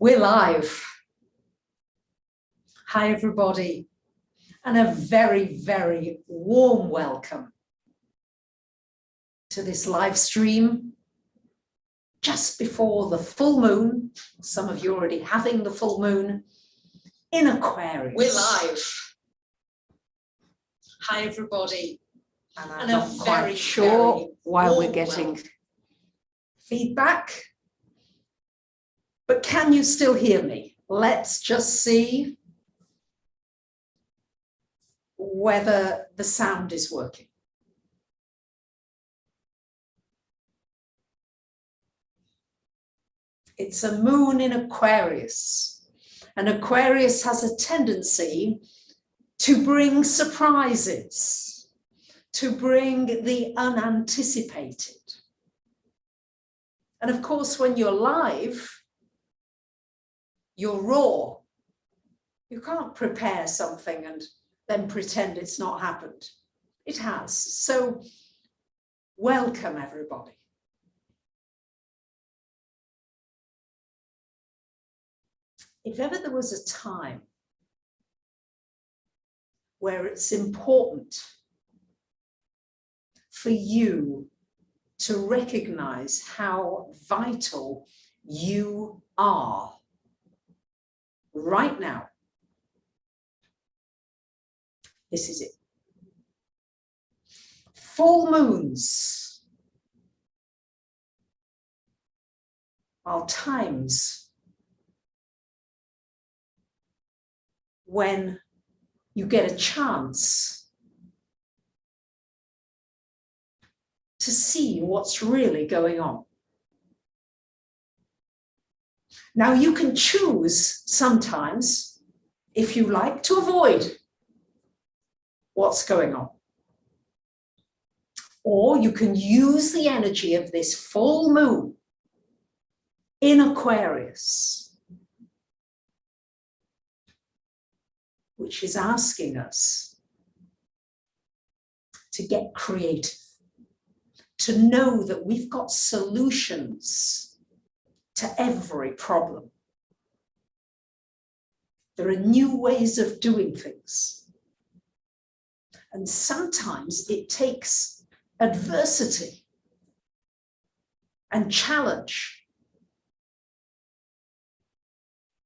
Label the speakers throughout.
Speaker 1: We're live. Hi, everybody, and a very, very warm welcome to this live stream just before the full moon. Some of you already having the full moon in Aquarius.
Speaker 2: We're live. Hi, everybody.
Speaker 1: And I'm not quite sure why we're getting feedback. But can you still hear me? Let's just see whether the sound is working. It's a moon in Aquarius, and Aquarius has a tendency to bring surprises, to bring the unanticipated. And of course, when you're live, you're raw. You can't prepare something and then pretend it's not happened. It has. So welcome, everybody. If ever there was a time where it's important for you to recognize how vital you are right now, this is it. Full moons are times when you get a chance to see what's really going on. Now, you can choose sometimes, if you like, to avoid what's going on. Or you can use the energy of this full moon in Aquarius, which is asking us to get creative, to know that we've got solutions to every problem. There are new ways of doing things. And sometimes it takes adversity and challenge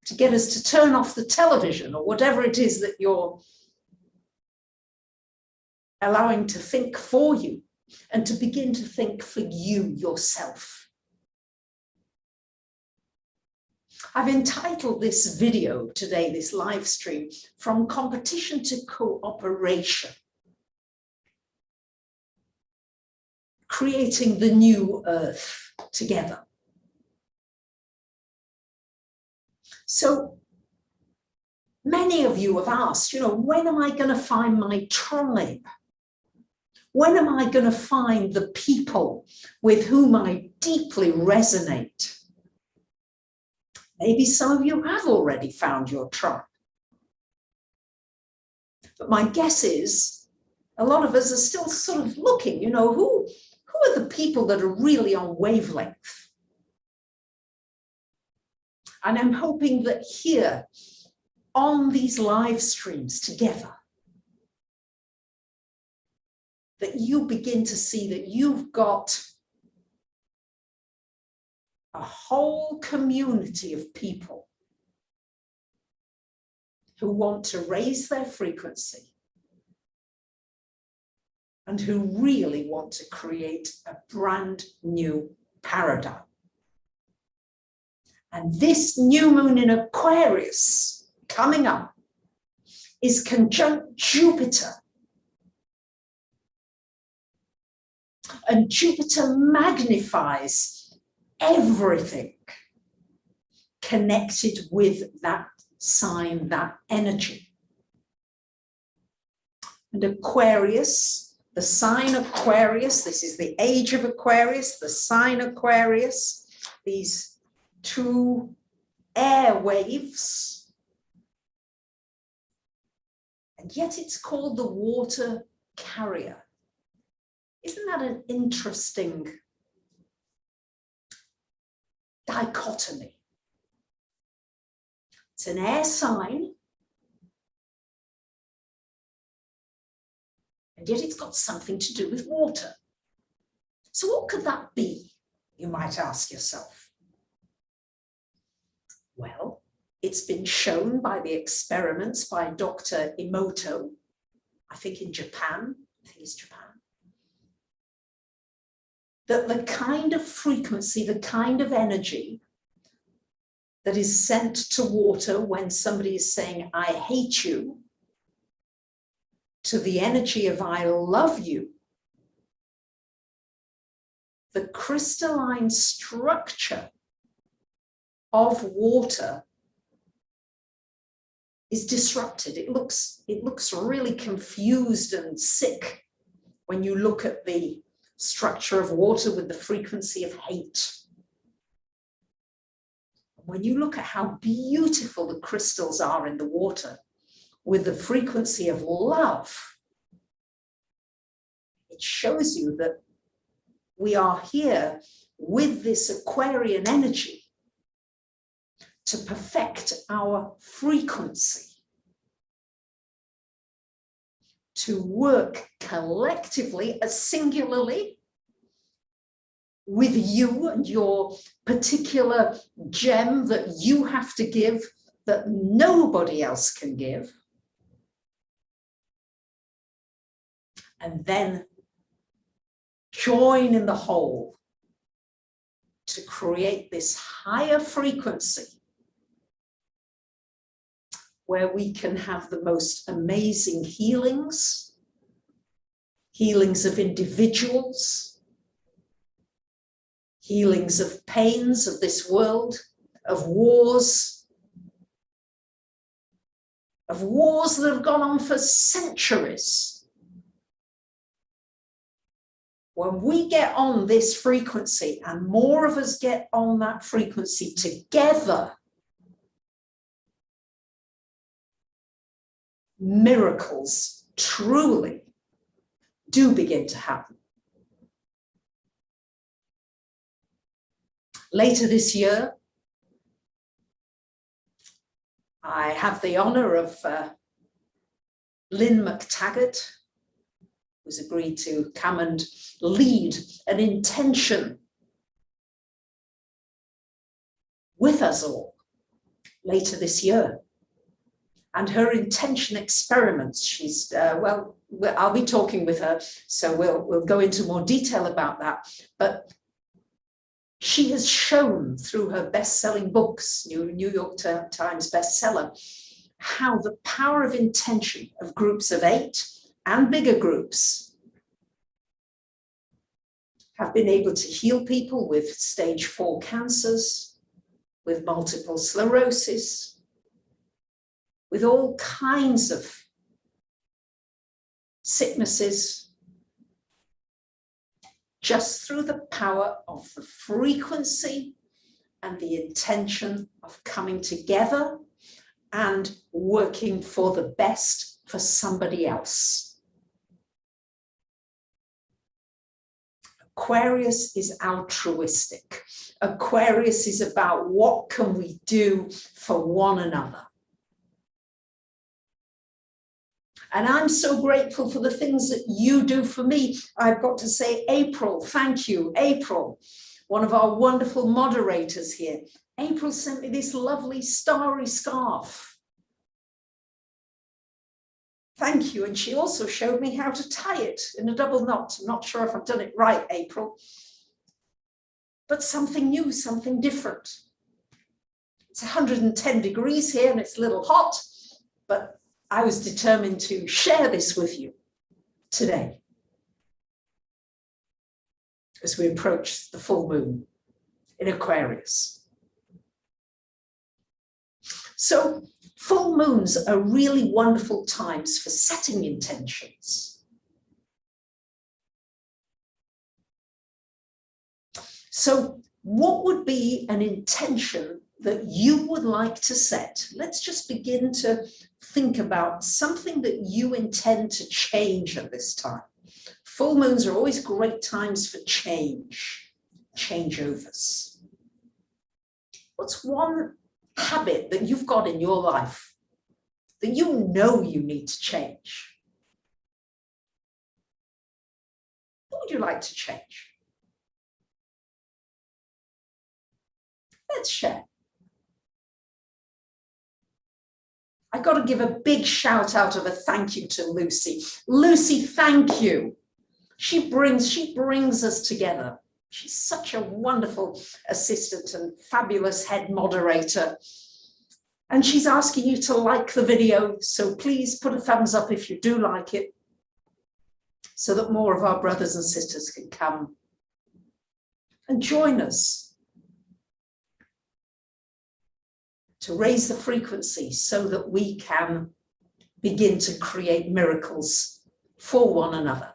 Speaker 1: to get us to turn off the television or whatever it is that you're allowing to think for you, and to begin to think for you yourself. I've entitled this video today, this live stream, From Competition to Cooperation. Creating the new earth together. So many of you have asked, when am I going to find my tribe? When am I going to find the people with whom I deeply resonate? Maybe some of you have already found your tribe. But my guess is a lot of us are still sort of looking, who are the people that are really on wavelength? And I'm hoping that here on these live streams together, that you begin to see that you've got a whole community of people who want to raise their frequency and who really want to create a brand new paradigm. And this new moon in Aquarius coming up is conjunct Jupiter. And Jupiter magnifies everything connected with that sign, that energy. And Aquarius, the sign Aquarius, this is the age of Aquarius, the sign Aquarius, these two air waves. And yet it's called the water carrier. Isn't that an interesting dichotomy? It's an air sign. And yet it's got something to do with water. So what could that be, you might ask yourself? Well, it's been shown by the experiments by Dr. Emoto, I think in Japan, that the kind of frequency, the kind of energy that is sent to water when somebody is saying, I hate you, to the energy of I love you, the crystalline structure of water is disrupted. It looks really confused and sick when you look at the structure of water with the frequency of hate. When you look at how beautiful the crystals are in the water with the frequency of love, it shows you that we are here with this Aquarian energy to perfect our frequency, to work collectively, singularly, with you and your particular gem that you have to give, that nobody else can give. And then join in the whole to create this higher frequency where we can have the most amazing healings of individuals, healings of pains of this world, of wars that have gone on for centuries. When we get on this frequency, and more of us get on that frequency together, miracles truly do begin to happen. Later this year, I have the honor of Lynn McTaggart, who's agreed to come and lead an intention with us all later this year. And her intention experiments, she's, well, I'll be talking with her, so we'll go into more detail about that. But she has shown through her best-selling books, New York Times bestseller, how the power of intention of groups of 8 and bigger groups have been able to heal people with stage 4 cancers, with multiple sclerosis, with all kinds of sicknesses, just through the power of the frequency and the intention of coming together and working for the best for somebody else. Aquarius is altruistic. Aquarius is about what can we do for one another. And I'm so grateful for the things that you do for me. I've got to say, April, thank you, April, one of our wonderful moderators here. April sent me this lovely starry scarf. Thank you. And she also showed me how to tie it in a double knot. I'm not sure if I've done it right, April, but something new, something different. It's 110 degrees here and it's a little hot, but I was determined to share this with you today as we approach the full moon in Aquarius. So full moons are really wonderful times for setting intentions. So what would be an intention that you would like to set? Let's just begin to think about something that you intend to change at this time. Full moons are always great times for change, changeovers. What's one habit that you've got in your life that you know you need to change? What would you like to change? Let's share. I've got to give a big shout out of a thank you to Lucy. Lucy, thank you. She brings us together. She's such a wonderful assistant and fabulous head moderator. And she's asking you to like the video. So please put a thumbs up if you do like it, so that more of our brothers and sisters can come and join us to raise the frequency so that we can begin to create miracles for one another.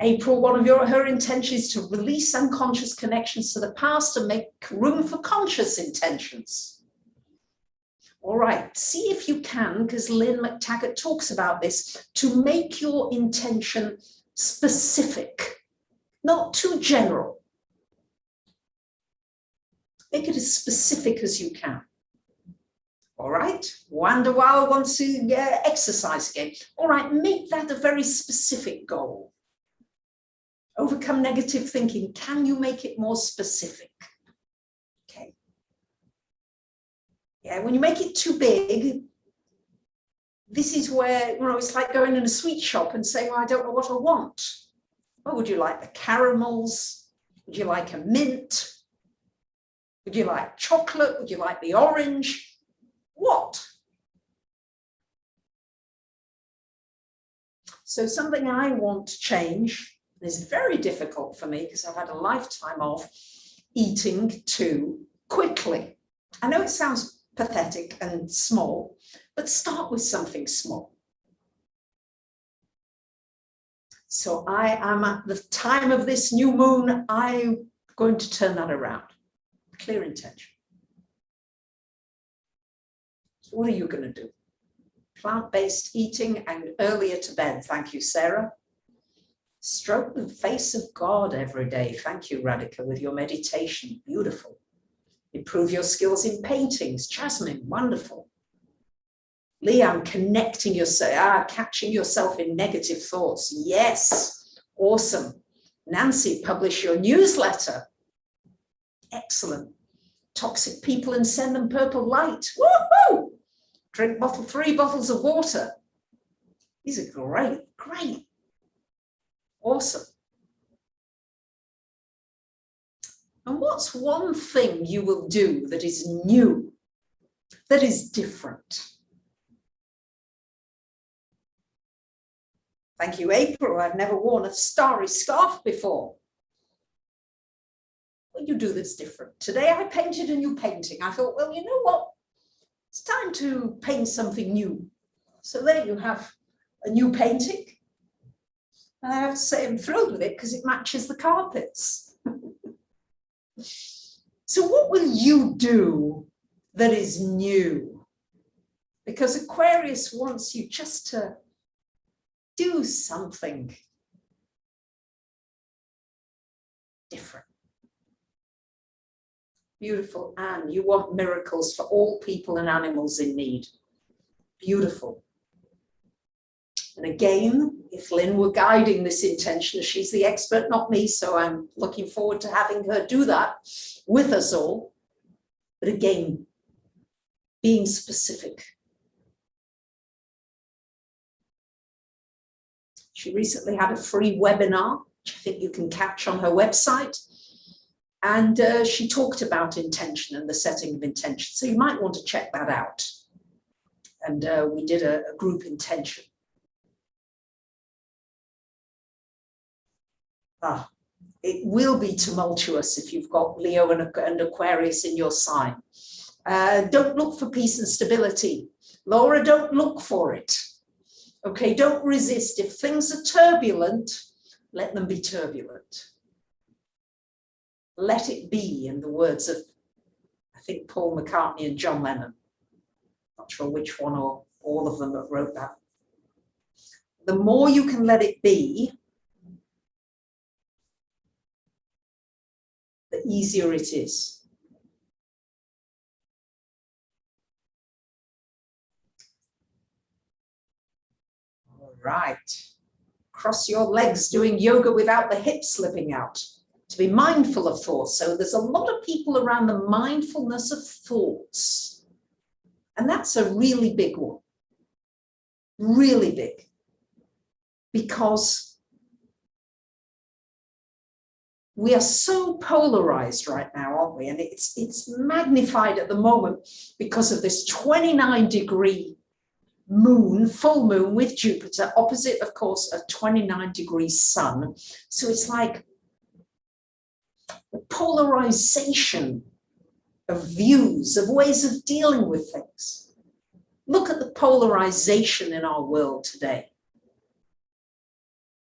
Speaker 1: April, one of her intentions is to release unconscious connections to the past and make room for conscious intentions. All right, see if you can, because Lynn McTaggart talks about this, to make your intention specific, not too general. Make it as specific as you can. All right, Wonderwall wants to exercise again. All right, make that a very specific goal. Overcome negative thinking. Can you make it more specific? Okay. Yeah, when you make it too big, this is where, it's like going in a sweet shop and saying, well, I don't know what I want. Oh, would you like the caramels? Would you like a mint? Would you like chocolate? Would you like the orange? What? So something I want to change is very difficult for me because I've had a lifetime of eating too quickly. I know it sounds pathetic and small, but start with something small. So I am at the time of this new moon, I'm going to turn that around. Clear intention. So what are you going to do? Plant-based eating and earlier to bed. Thank you, Sarah. Stroke the face of God every day. Thank you, Radhika, with your meditation. Beautiful. Improve your skills in paintings. Jasmine, wonderful. Liam, connecting yourself, catching yourself in negative thoughts. Yes, awesome. Nancy, publish your newsletter. Excellent. Toxic people and send them purple light. Woohoo! Drink 3 bottles of water. These are great, great. Awesome. And what's one thing you will do that is new, that is different? Thank you, April. I've never worn a starry scarf before. What do you do that's different? Today I painted a new painting. I thought, well, you know what? It's time to paint something new. So there you have a new painting. And I have to say I'm thrilled with it because it matches the carpets. So what will you do that is new? Because Aquarius wants you just to do something different. Beautiful, Anne. You want miracles for all people and animals in need. Beautiful. And again, if Lynn were guiding this intention, she's the expert, not me, so I'm looking forward to having her do that with us all. But again, being specific. She recently had a free webinar, which I think you can catch on her website. And she talked about intention and the setting of intention. So you might want to check that out. And we did a group intention. It will be tumultuous if you've got Leo and Aquarius in your sign. Don't look for peace and stability. Laura, don't look for it. Okay, don't resist. If things are turbulent, let them be turbulent. Let it be, in the words of, I think, Paul McCartney and John Lennon. Not sure which one or all of them that wrote that. The more you can let it be, the easier it is. All right. Cross your legs, doing yoga without the hips slipping out. To be mindful of thoughts. So there's a lot of people around the mindfulness of thoughts. And that's a really big one. Really big. Because we are so polarized right now, aren't we? And it's magnified at the moment because of this 29-degree moon, full moon with Jupiter, opposite, of course, a 29-degree sun. So it's like the polarization of views, of ways of dealing with things. Look at the polarization in our world today.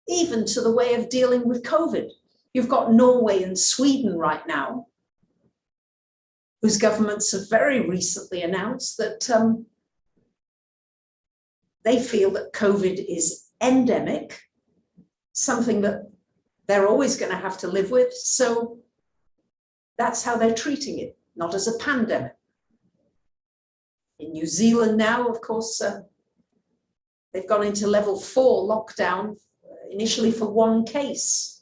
Speaker 1: Even to the way of dealing with COVID. You've got Norway and Sweden right now, whose governments have very recently announced that they feel that COVID is endemic, something that they're always going to have to live with. So that's how they're treating it, not as a pandemic. In New Zealand now, of course, they've gone into level 4 lockdown, initially for one case.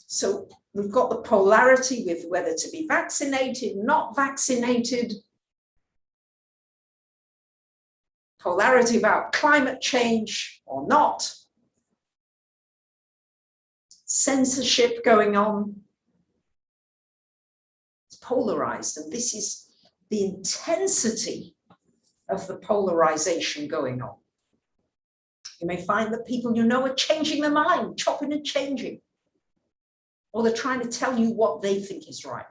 Speaker 1: So we've got the polarity with whether to be vaccinated, not vaccinated, polarity about climate change or not, censorship going on. It's polarized, and this is the intensity of the polarization going on. You may find that people you know are changing their mind, chopping and changing, or they're trying to tell you what they think is right.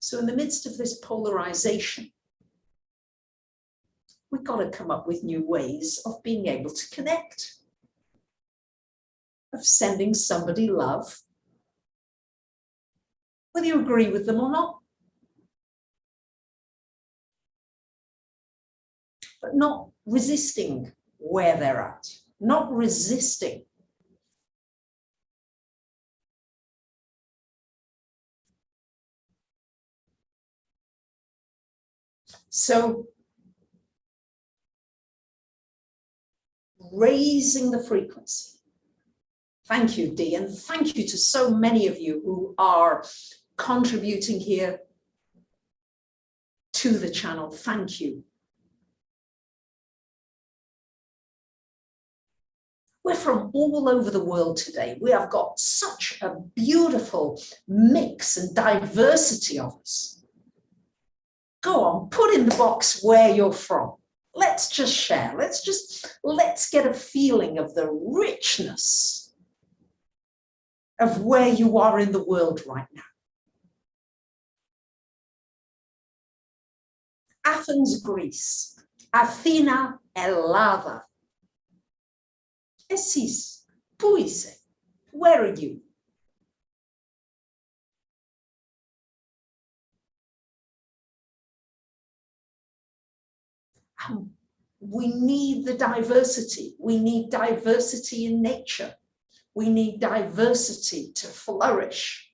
Speaker 1: So in the midst of this polarization, we've got to come up with new ways of being able to connect, of sending somebody love, whether you agree with them or not. But not resisting where they're at, not resisting. So raising the frequency. Thank you, Dee, and thank you to so many of you who are contributing here to the channel. Thank you. We're from all over the world today. We have got such a beautiful mix and diversity of us. Go on, put in the box where you're from. Let's just share. Let's get a feeling of the richness of where you are in the world right now. Athens, Greece. Athena, Ελλάδα. Εσείς, πού είσαι? Where are you? We need the diversity. We need diversity in nature. We need diversity to flourish.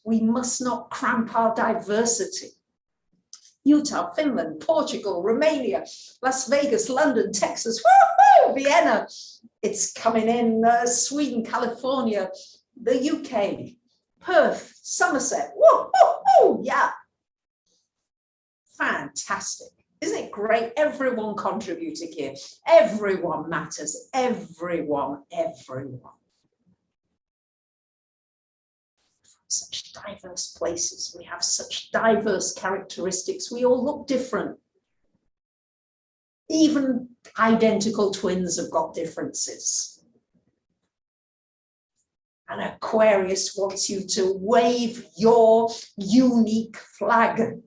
Speaker 1: We must not cramp our diversity. Utah, Finland, Portugal, Romania, Las Vegas, London, Texas, woo-hoo, Vienna. It's coming in, Sweden, California, the UK, Perth, Somerset, woo-hoo-hoo, yeah. Fantastic. Isn't it great? Everyone contributed here. Everyone matters. Everyone. Such diverse places. We have such diverse characteristics. We all look different. Even identical twins have got differences. And Aquarius wants you to wave your unique flag.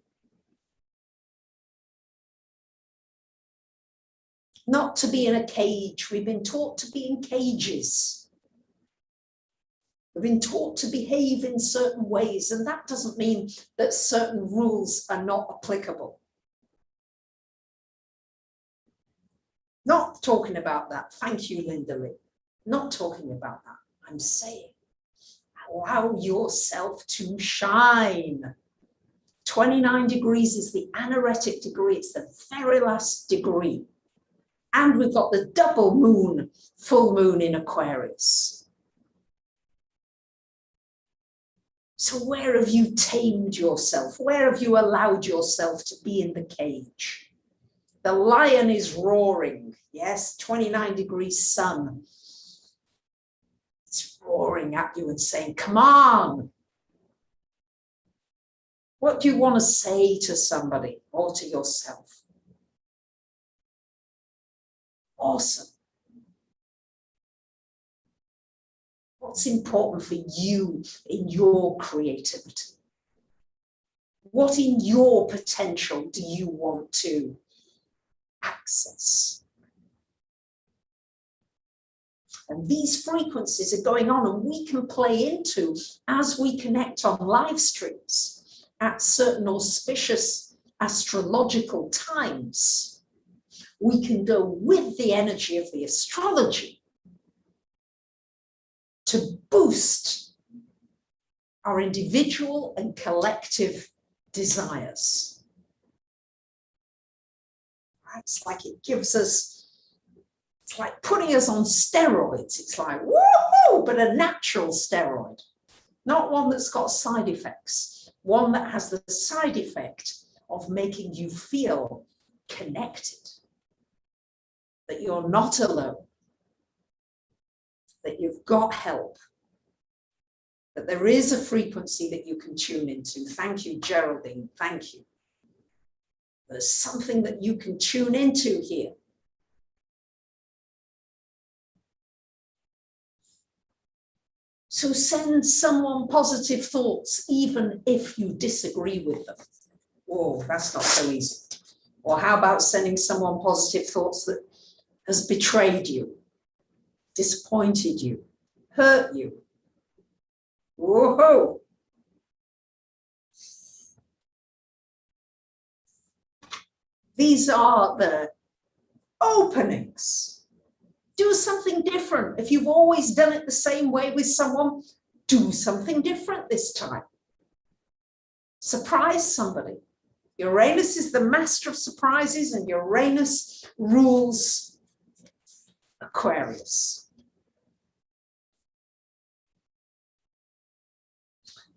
Speaker 1: Not to be in a cage. We've been taught to be in cages. We've been taught to behave in certain ways, and that doesn't mean that certain rules are not applicable. Not talking about that. Thank you, Linda Lee. Not talking about that. I'm saying allow yourself to shine. 29 degrees is the anaretic degree. It's the very last degree. And we've got the double moon, full moon in Aquarius. So where have you tamed yourself? Where have you allowed yourself to be in the cage? The lion is roaring. Yes, 29 degrees sun. It's roaring at you and saying, come on. What do you want to say to somebody or to yourself? Awesome. What's important for you in your creativity? What in your potential do you want to access? And these frequencies are going on, and we can play into as we connect on live streams at certain auspicious astrological times. We can go with the energy of the astrology to boost our individual and collective desires. It's like it gives us, it's like putting us on steroids. It's like, woohoo, but a natural steroid, not one that's got side effects, one that has the side effect of making you feel connected, that you're not alone, that you've got help, that there is a frequency that you can tune into. Thank you, Geraldine. Thank you. There's something that you can tune into here. So send someone positive thoughts, even if you disagree with them. Oh, that's not so easy. Or how about sending someone positive thoughts that has betrayed you, disappointed you, hurt you? Whoa! These are the openings. Do something different. If you've always done it the same way with someone, do something different this time. Surprise somebody. Uranus is the master of surprises, and Uranus rules Aquarius.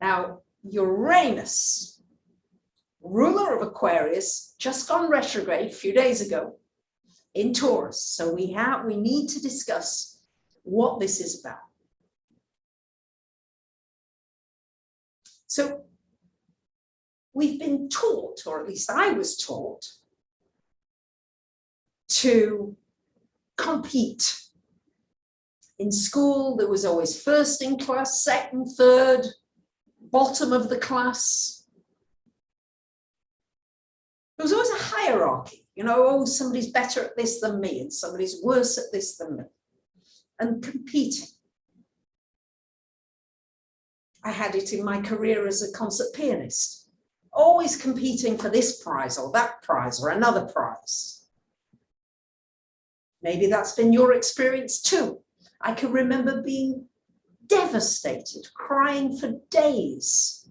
Speaker 1: Now, Uranus, ruler of Aquarius, just gone retrograde a few days ago in Taurus. So we need to discuss what this is about. So we've been taught, or at least I was taught, to compete. In school, there was always first in class, second, third, bottom of the class. There was always a hierarchy, you know, oh, somebody's better at this than me, and somebody's worse at this than me, and competing. I had it in my career as a concert pianist, always competing for this prize or that prize or another prize. Maybe that's been your experience too. I can remember being devastated, crying for days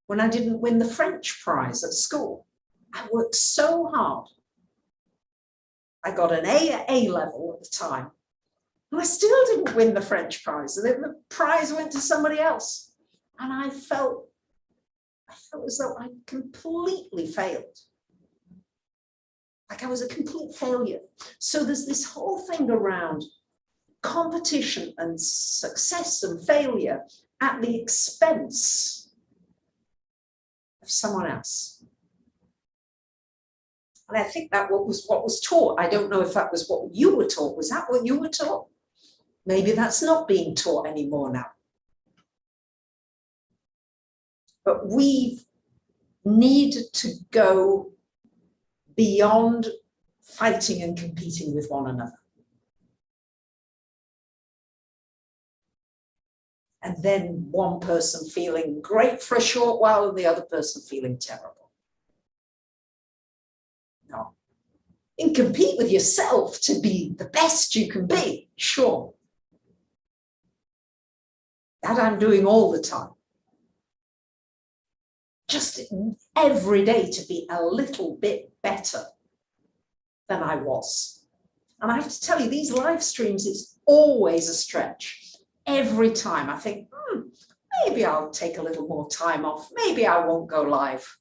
Speaker 1: when I didn't win the French prize at school. I worked so hard. I got an A at A level at the time, and I still didn't win the French prize. And then the prize went to somebody else. And I felt as though I completely failed. Like I was a complete failure. So there's this whole thing around competition and success and failure at the expense of someone else. And I think that was what was taught. I don't know if that was what you were taught. Was that what you were taught? Maybe that's not being taught anymore now. But we need to go beyond fighting and competing with one another. And then one person feeling great for a short while and the other person feeling terrible. No. And compete with yourself to be the best you can be, sure. that I'm doing all the time. Just every day to be a little bit better than I was. And I have to tell you, these live streams, it's always a stretch. Every time I think, maybe I'll take a little more time off. Maybe I won't go live.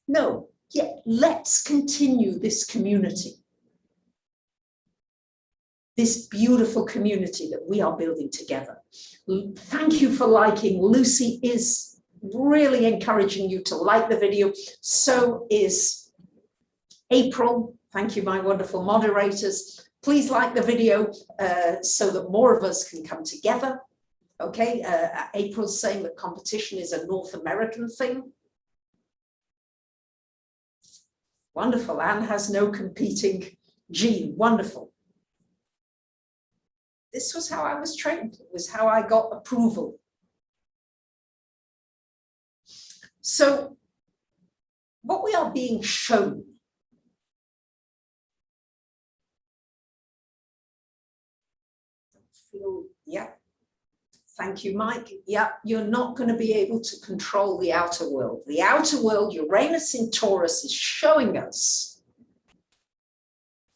Speaker 1: No, yet let's continue this community. This beautiful community that we are building together. Thank you for liking. Lucy is really encouraging you to like the video. So is April. Thank you, my wonderful moderators. Please like the video so that more of us can come together. Okay, April's saying that competition is a North American thing. Wonderful. Anne has no competing gene. Wonderful. This was how I was trained. It was how I got approval. So what we are being shown Thank you, Mike. Yeah, you're not going to be able to control the outer world. The outer world, Uranus in Taurus, is showing us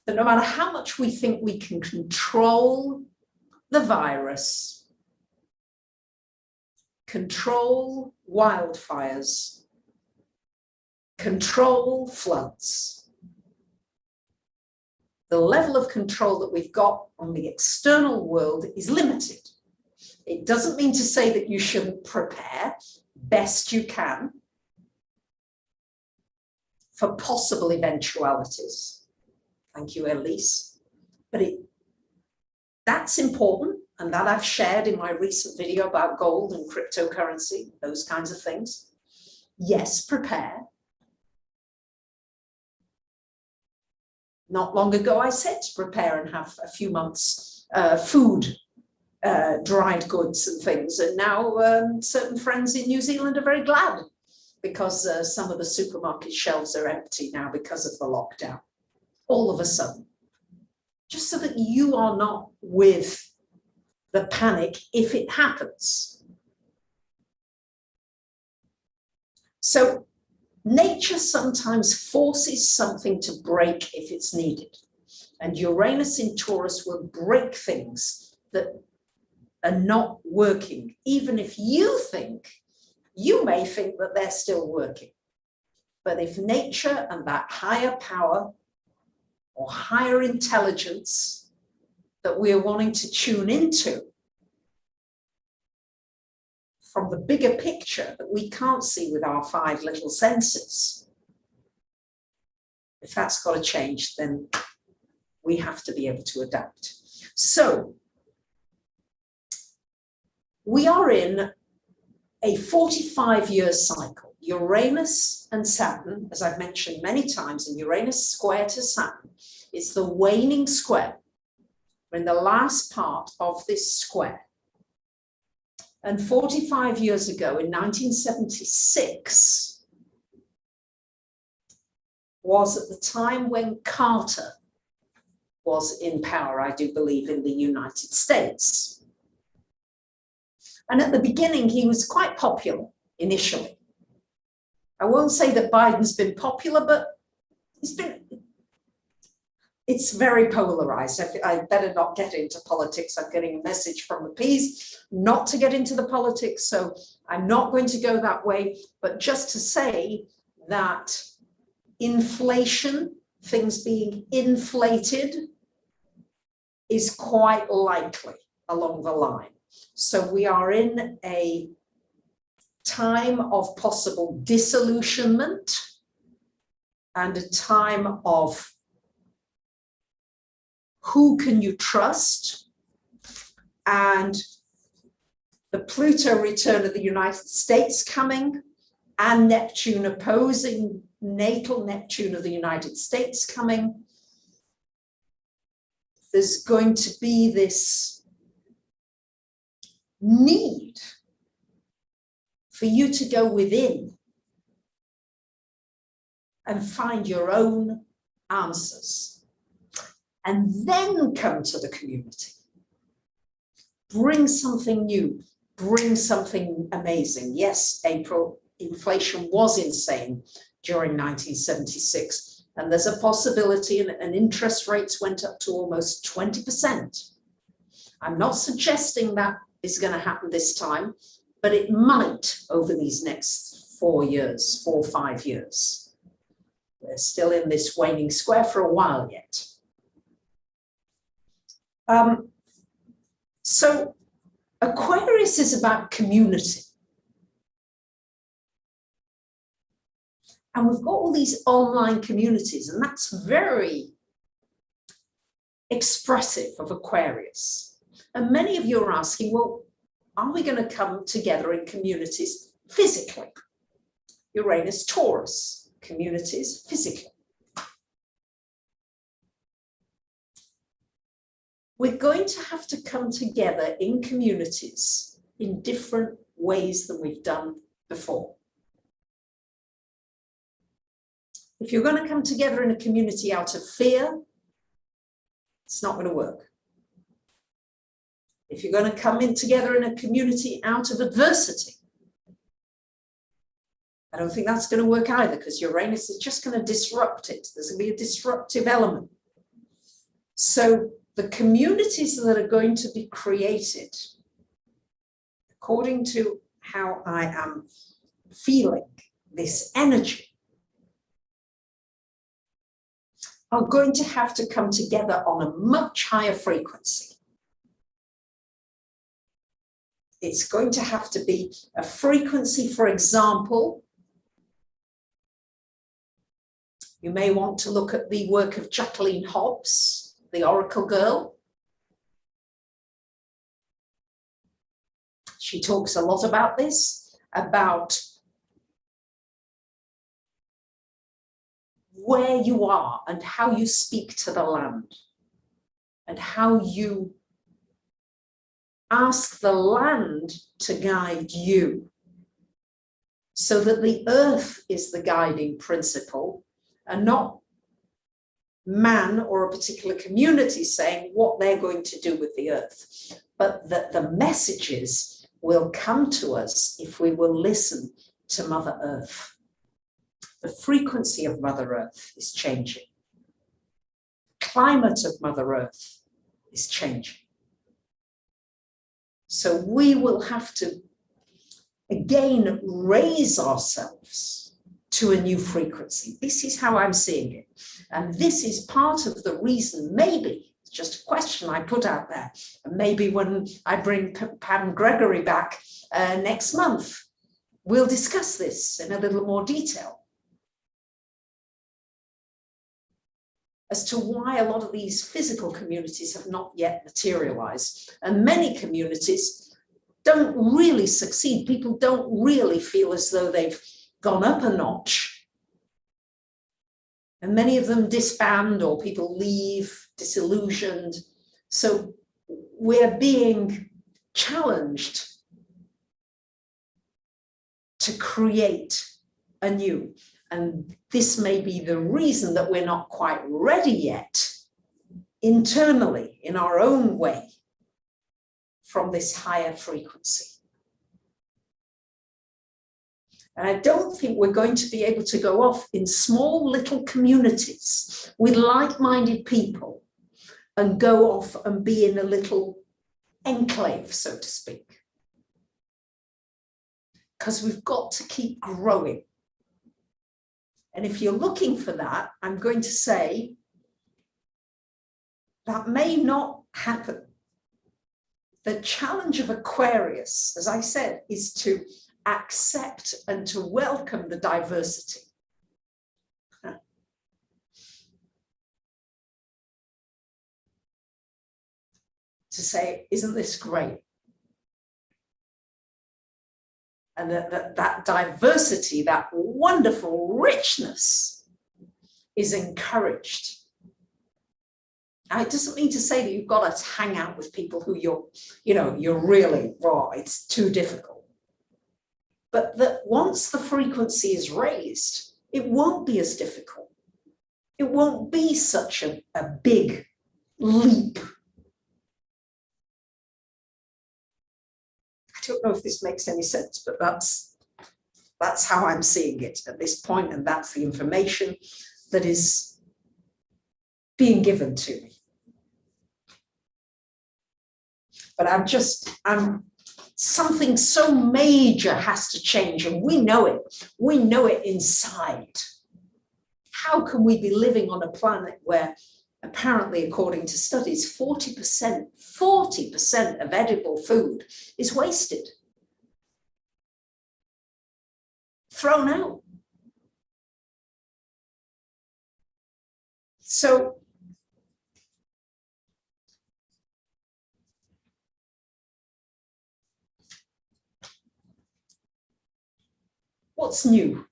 Speaker 1: that no matter how much we think we can control the virus, control wildfires, control floods, the level of control that we've got on the external world is limited. It doesn't mean to say that you shouldn't prepare best you can for possible eventualities. Thank you, Elise. But that's important, and that I've shared in my recent video about gold and cryptocurrency, those kinds of things. Yes, prepare. Not long ago, I said to prepare and have a few months food, dried goods and things. And now certain friends in New Zealand are very glad because some of the supermarket shelves are empty now because of the lockdown. All of a sudden, just so that you are not with the panic if it happens. So nature sometimes forces something to break if it's needed. And Uranus in Taurus will break things that are not working, even if you may think that they're still working. But if nature and that higher power or higher intelligence that we are wanting to tune into from the bigger picture that we can't see with our five little senses, if that's got to change, then we have to be able to adapt. So we are in a 45-year cycle. Uranus and Saturn, as I've mentioned many times, and Uranus square to Saturn, is the waning square. We're in the last part of this square. And 45 years ago, in 1976, was at the time when Carter was in power, I do believe, in the United States. And at the beginning, he was quite popular initially. I won't say that Biden's been popular, but it's very polarized. I better not get into politics. I'm getting a message from the P's not to get into the politics, so I'm not going to go that way, but just to say that inflation, things being inflated, is quite likely along the line. So we are in a time of possible disillusionment and a time of who can you trust, and the Pluto return of the United States coming, and Neptune opposing natal Neptune of the United States coming. There's going to be this need for you to go within and find your own answers, and then come to the community. Bring something new. bring something amazing. Yes, April, inflation was insane during 1976, and there's a possibility, and interest rates went up to almost 20%. I'm not suggesting that is going to happen this time, but it might over these next 4 years, 4 or 5 years. We're still in this waning square for a while yet. So Aquarius is about community. And we've got all these online communities, and that's very expressive of Aquarius. And many of you are asking, well, are we going to come together in communities physically? Uranus, Taurus, communities physically. We're going to have to come together in communities in different ways than we've done before. If you're going to come together in a community out of fear, it's not going to work. If you're going to come in together in a community out of adversity, I don't think that's going to work either, because Uranus is just going to disrupt it. There's going to be a disruptive element. So the communities that are going to be created, according to how I am feeling this energy, are going to have to come together on a much higher frequency. It's going to have to be a frequency, for example, you may want to look at the work of Jacqueline Hobbs, the Oracle Girl. She talks a lot about this, about where you are and how you speak to the land and how you ask the land to guide you, so that the earth is the guiding principle and not man or a particular community saying what they're going to do with the earth, but that the messages will come to us if we will listen to Mother Earth. The frequency of Mother Earth is changing. The climate of Mother Earth is changing. So we will have to, again, raise ourselves to a new frequency. This is how I'm seeing it. And this is part of the reason, maybe, it's just a question I put out there, and maybe when I bring Pam Gregory back next month, we'll discuss this in a little more detail, as to why a lot of these physical communities have not yet materialized. And many communities don't really succeed. People don't really feel as though they've gone up a notch. And many of them disband, or people leave disillusioned. So we're being challenged to create anew. And this may be the reason that we're not quite ready yet, internally, in our own way, from this higher frequency. And I don't think we're going to be able to go off in small little communities with like-minded people and go off and be in a little enclave, so to speak. Because we've got to keep growing. And if you're looking for that, I'm going to say that may not happen. The challenge of Aquarius, as I said, is to accept and to welcome the diversity. To say, isn't this great? And that diversity, that wonderful richness is encouraged. Now, it doesn't mean to say that you've got to hang out with people who you're really, well, it's too difficult. But that once the frequency is raised, it won't be as difficult. It won't be such a big leap. I don't know if this makes any sense, but that's how I'm seeing it at this point, and that's the information that is being given to me. But something so major has to change, and we know it inside. How can we be living on a planet where apparently, according to studies, 40% of edible food is wasted, thrown out? So what's new?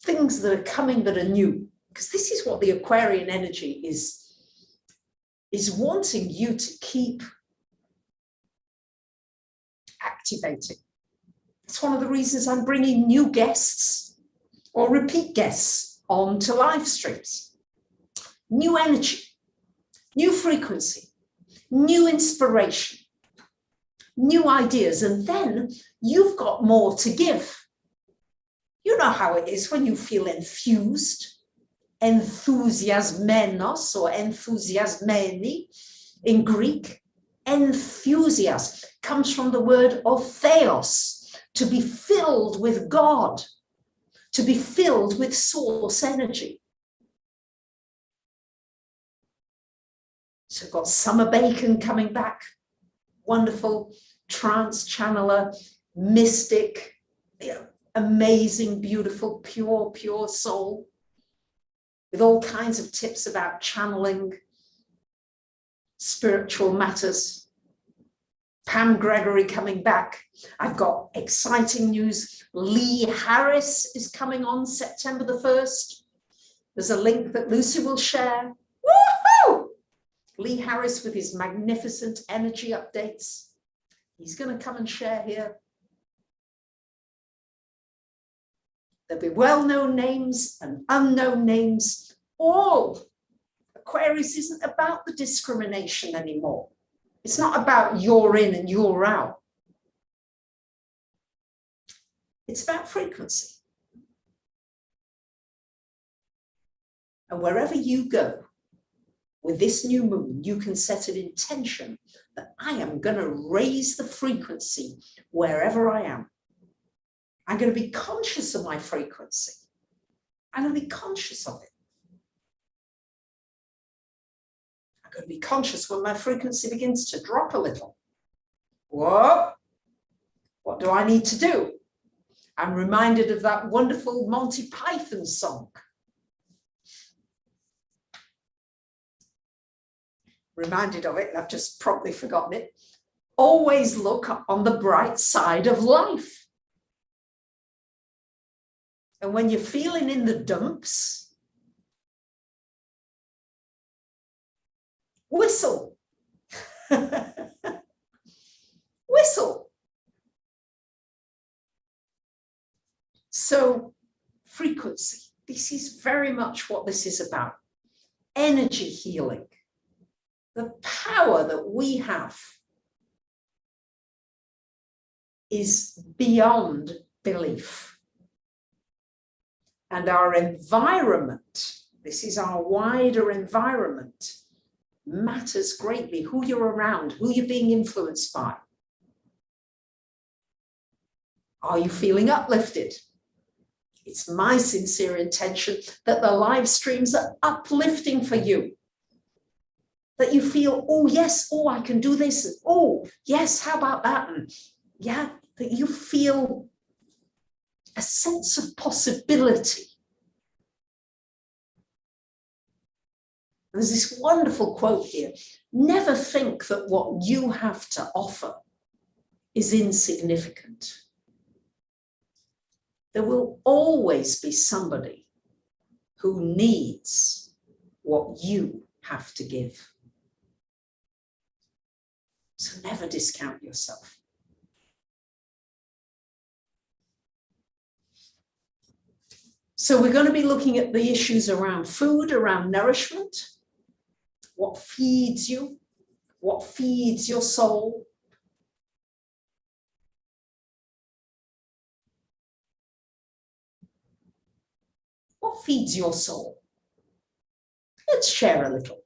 Speaker 1: Things that are coming that are new, because this is what the Aquarian energy is wanting you to keep activating. It's one of the reasons I'm bringing new guests or repeat guests onto live streams. New energy, new frequency, new inspiration, new ideas, and then you've got more to give. You know how it is when you feel infused, enthusiasmenos or enthusiasmeni in Greek. Enthusiast comes from the word of theos, to be filled with God, to be filled with source energy. So we've got Summer Bacon coming back, wonderful trance channeler, mystic, amazing, beautiful, pure soul, with all kinds of tips about channeling spiritual matters. Pam Gregory coming back. I've got exciting news. Lee Harris is coming on September the 1st. There's a link that Lucy will share. Woohoo! Lee Harris with his magnificent energy updates. He's going to come and share here. There'll be well-known names and unknown names. All. Aquarius isn't about the discrimination anymore. It's not about you're in and you're out. It's about frequency. And wherever you go with this new moon, you can set an intention that I am going to raise the frequency wherever I am. I'm going to be conscious of my frequency. I'm going to be conscious of it. I'm going to be conscious when my frequency begins to drop a little. Whoa! What do I need to do? I'm reminded of that wonderful Monty Python song. Reminded of it, I've just probably forgotten it. Always look on the bright side of life. And when you're feeling in the dumps, whistle. Whistle. So, frequency. This is very much what this is about. Energy healing. The power that we have is beyond belief. And our environment, this is our wider environment, matters greatly. Who you're around, who you're being influenced by. Are you feeling uplifted? It's my sincere intention that the live streams are uplifting for you. That you feel, oh yes, oh I can do this, and oh yes, how about that? And yeah, that you feel a sense of possibility. There's this wonderful quote here. Never think that what you have to offer is insignificant. There will always be somebody who needs what you have to give. So never discount yourself. So we're going to be looking at the issues around food, around nourishment, what feeds you, what feeds your soul. What feeds your soul? Let's share a little.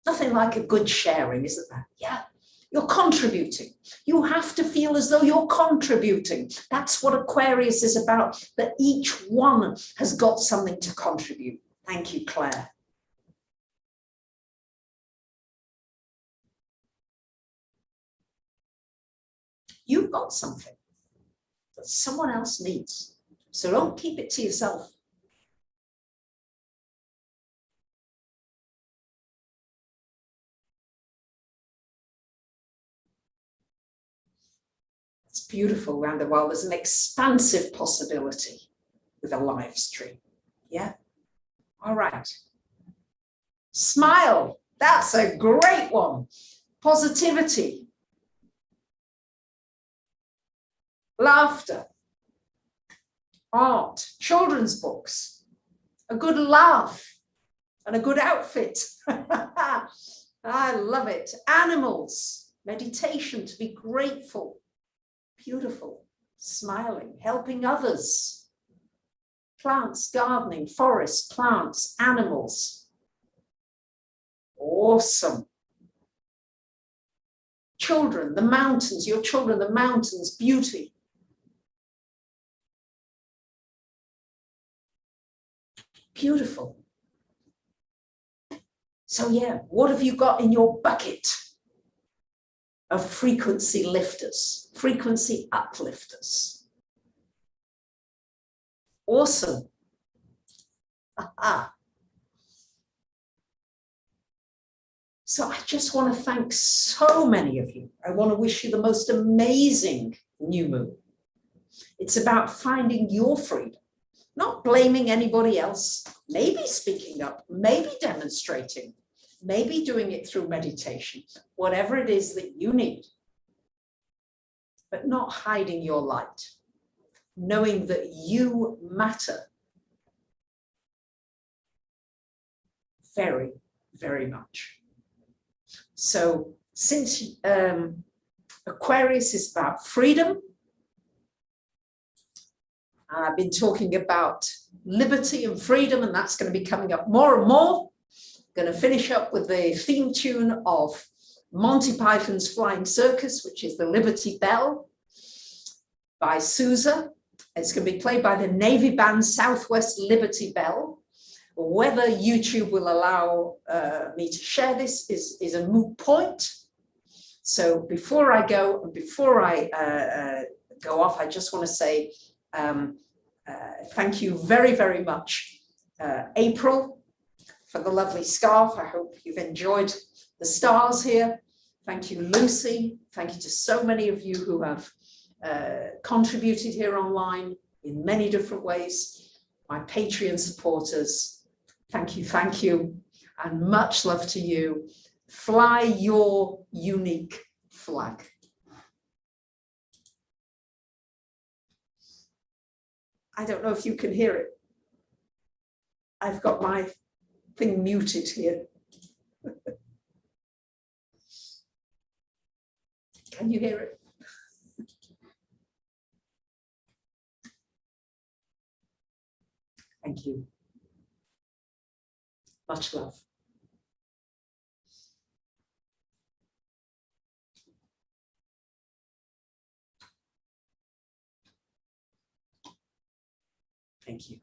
Speaker 1: Nothing like a good sharing, isn't there? Yeah, you're contributing. You have to feel as though you're contributing. That's what Aquarius is about, that each one has got something to contribute. Thank you, Claire. You've got something that someone else needs. So don't keep it to yourself. It's beautiful around the world. There's an expansive possibility with a live stream. Yeah. All right. Smile. That's a great one. Positivity. Laughter. Art. Children's books. A good laugh. And a good outfit. I love it. Animals. Meditation. To be grateful. Beautiful. Smiling. Helping others. Plants. Gardening. Forests. Plants. Animals. Awesome. Children, the mountains, your children, the mountains, beauty. Beautiful. So yeah, what have you got in your bucket of frequency lifters, frequency uplifters? Awesome. Aha. So I just want to thank so many of you. I want to wish you the most amazing new moon. It's about finding your freedom, not blaming anybody else, maybe speaking up, maybe demonstrating, maybe doing it through meditation, whatever it is that you need, but not hiding your light, knowing that you matter very, very much. So since Aquarius is about freedom, I've been talking about liberty and freedom, and that's going to be coming up more and more. Going to finish up with the theme tune of Monty Python's Flying Circus, which is the Liberty Bell by Sousa. It's going to be played by the Navy Band Southwest Liberty Bell. Whether YouTube will allow me to share this is a moot point. So before I go, and before I go off, I just want to say thank you very, very much, April, for the lovely scarf. I hope you've enjoyed the stars here. Thank you, Lucy. Thank you to so many of you who have contributed here online in many different ways. My Patreon supporters, thank you, and much love to you. Fly your unique flag. I don't know if you can hear it. I've got my thing muted here. Can you hear it? Thank you. Much love. Thank you.